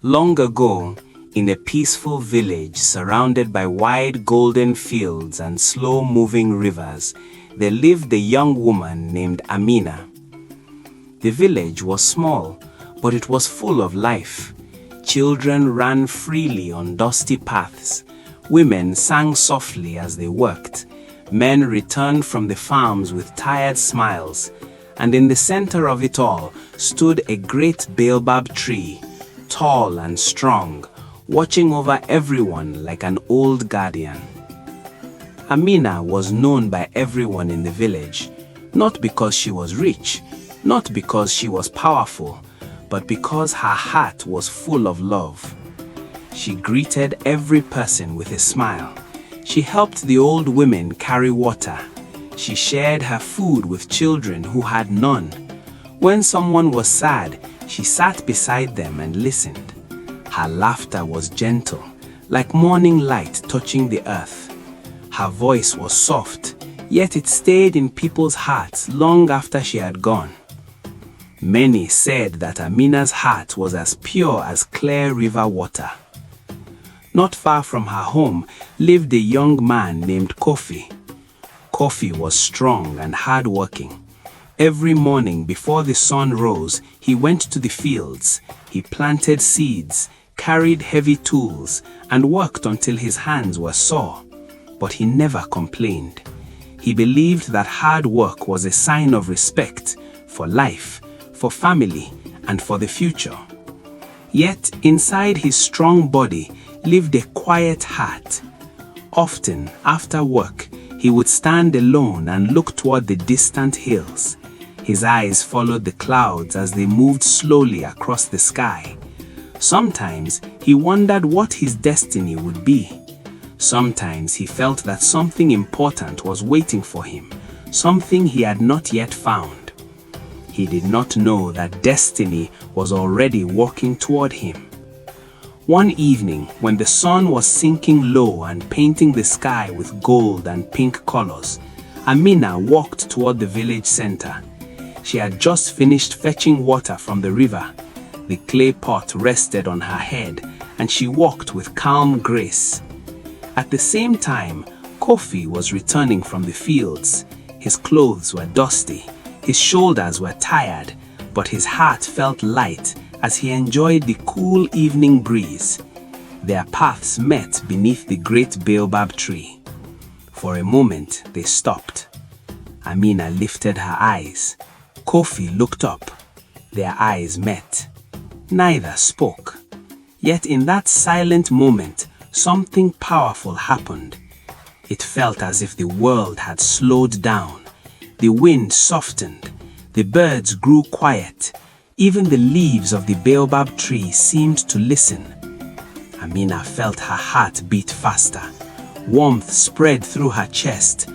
Long ago, in a peaceful village surrounded by wide golden fields and slow-moving rivers, there lived a young woman named Amina. The village was small, but it was full of life. Children ran freely on dusty paths. Women sang softly as they worked. Men returned from the farms with tired smiles. And in the center of it all stood a great Baobab tree, tall and strong, watching over everyone like an old guardian. Amina was known by everyone in the village, not because she was rich, not because she was powerful, but because her heart was full of love. She greeted every person with a smile. She helped the old women carry water. She shared her food with children who had none. When someone was sad, she sat beside them and listened. Her laughter was gentle, like morning light touching the earth. Her voice was soft, yet it stayed in people's hearts long after she had gone. Many said that Amina's heart was as pure as clear river water. Not far from her home lived a young man named Kofi. Kofi was strong and hard-working. Every morning before the sun rose, he went to the fields. He planted seeds, carried heavy tools, and worked until his hands were sore. But he never complained. He believed that hard work was a sign of respect for life, for family, and for the future. Yet inside his strong body lived a quiet heart. Often, after work, he would stand alone and look toward the distant hills. His eyes followed the clouds as they moved slowly across the sky. Sometimes he wondered what his destiny would be. Sometimes he felt that something important was waiting for him, something he had not yet found. He did not know that destiny was already walking toward him. One evening, when the sun was sinking low and painting the sky with gold and pink colors, Amina walked toward the village center. She had just finished fetching water from the river. The clay pot rested on her head, and she walked with calm grace. At the same time, Kofi was returning from the fields. His clothes were dusty, his shoulders were tired, but his heart felt light as he enjoyed the cool evening breeze. Their paths met beneath the great Baobab tree. For a moment, they stopped. Amina lifted her eyes. Kofi looked up. Their eyes met. Neither spoke. Yet in that silent moment, something powerful happened. It felt as if the world had slowed down. The wind softened. The birds grew quiet. Even the leaves of the Baobab tree seemed to listen. Amina felt her heart beat faster. Warmth spread through her chest.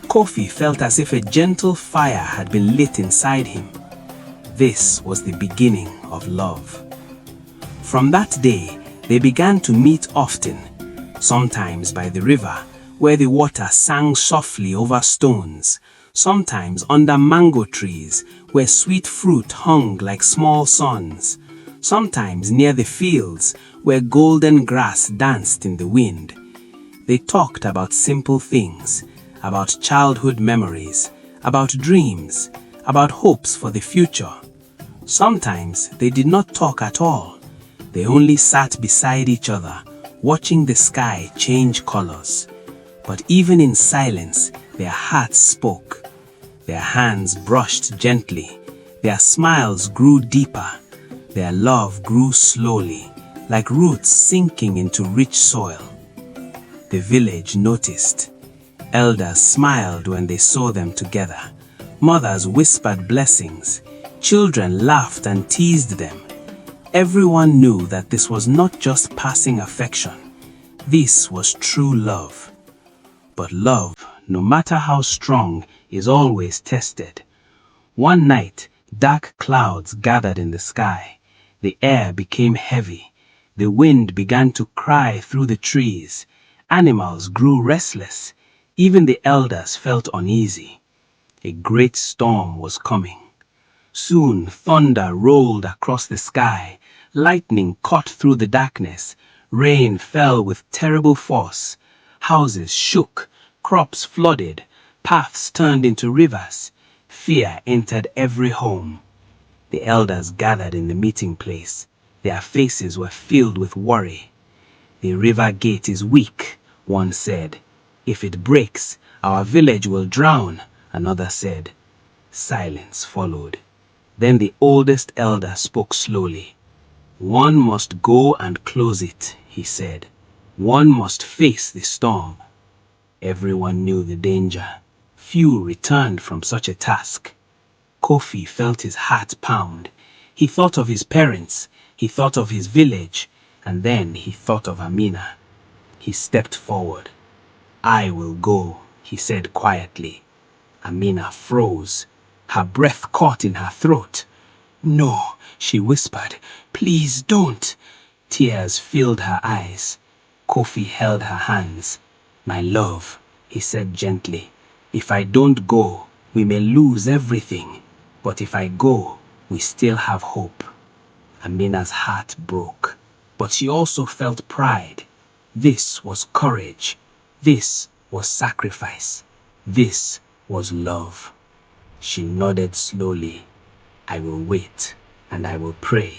Kofi felt as if a gentle fire had been lit inside him. This was the beginning of love. From that day, they began to meet often, sometimes by the river, where the water sang softly over stones, sometimes under mango trees, where sweet fruit hung like small suns, sometimes near the fields, where golden grass danced in the wind. They talked about simple things, about childhood memories, about dreams, about hopes for the future. Sometimes they did not talk at all. They only sat beside each other, watching the sky change colors. But even in silence, their hearts spoke. Their hands brushed gently. Their smiles grew deeper. Their love grew slowly, like roots sinking into rich soil. The village noticed. Elders smiled when they saw them together. Mothers whispered blessings. Children laughed and teased them. Everyone knew that this was not just passing affection. This was true love. But love, no matter how strong, is always tested. One night, dark clouds gathered in the sky. The air became heavy. The wind began to cry through the trees. Animals grew restless. Even the elders felt uneasy. A great storm was coming. Soon thunder rolled across the sky. Lightning cut through the darkness. Rain fell with terrible force. Houses shook, crops flooded, paths turned into rivers. Fear entered every home. The elders gathered in the meeting place. Their faces were filled with worry. "The river gate is weak," one said. "If it breaks, our village will drown," another said. Silence followed. Then the oldest elder spoke slowly. "One must go and close it," he said. "One must face the storm." Everyone knew the danger. Few returned from such a task. Kofi felt his heart pound. He thought of his parents, he thought of his village, and then he thought of Amina. He stepped forward. "I will go," he said quietly. Amina froze. Her breath caught in her throat. "No," she whispered. "Please don't." Tears filled her eyes. Kofi held her hands. "My love," he said gently, "if I don't go, we may lose everything. But if I go, we still have hope." Amina's heart broke, but she also felt pride. This was courage. This was sacrifice. This was love. She nodded slowly. "I will wait, and I will pray."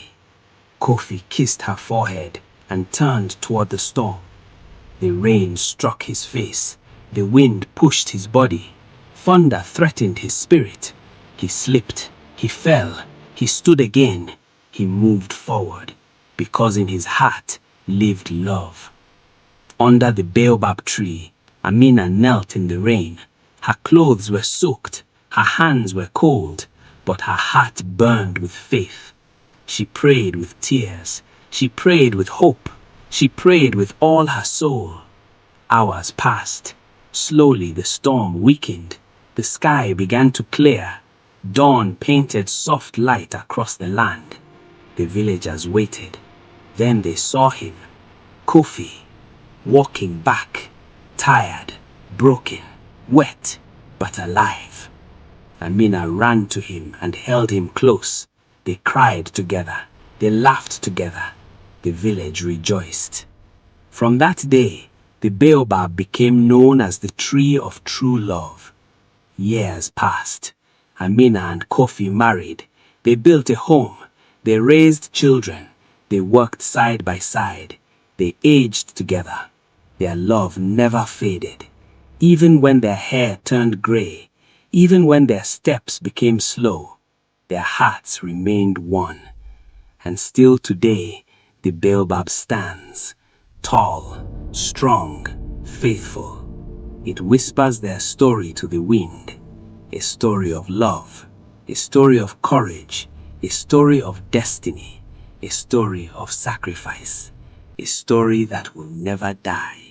Kofi kissed her forehead and turned toward the storm. The rain struck his face. The wind pushed his body. Thunder threatened his spirit. He slipped. He fell. He stood again. He moved forward, because in his heart lived love. Under the Baobab tree, Amina knelt in the rain. Her clothes were soaked. Her hands were cold, but her heart burned with faith. She prayed with tears. She prayed with hope. She prayed with all her soul. Hours passed. Slowly the storm weakened. The sky began to clear. Dawn painted soft light across the land. The villagers waited. Then they saw him, Kofi, walking back, tired, broken, wet, but alive. Amina ran to him and held him close. They cried together. They laughed together. The village rejoiced. From that day, the Baobab became known as the tree of true love. Years passed. Amina and Kofi married. They built a home. They raised children. They worked side by side. They aged together. Their love never faded. Even when their hair turned gray, even when their steps became slow, their hearts remained one. And still today, the Baobab stands, tall, strong, faithful. It whispers their story to the wind, a story of love, a story of courage, a story of destiny, a story of sacrifice, a story that will never die.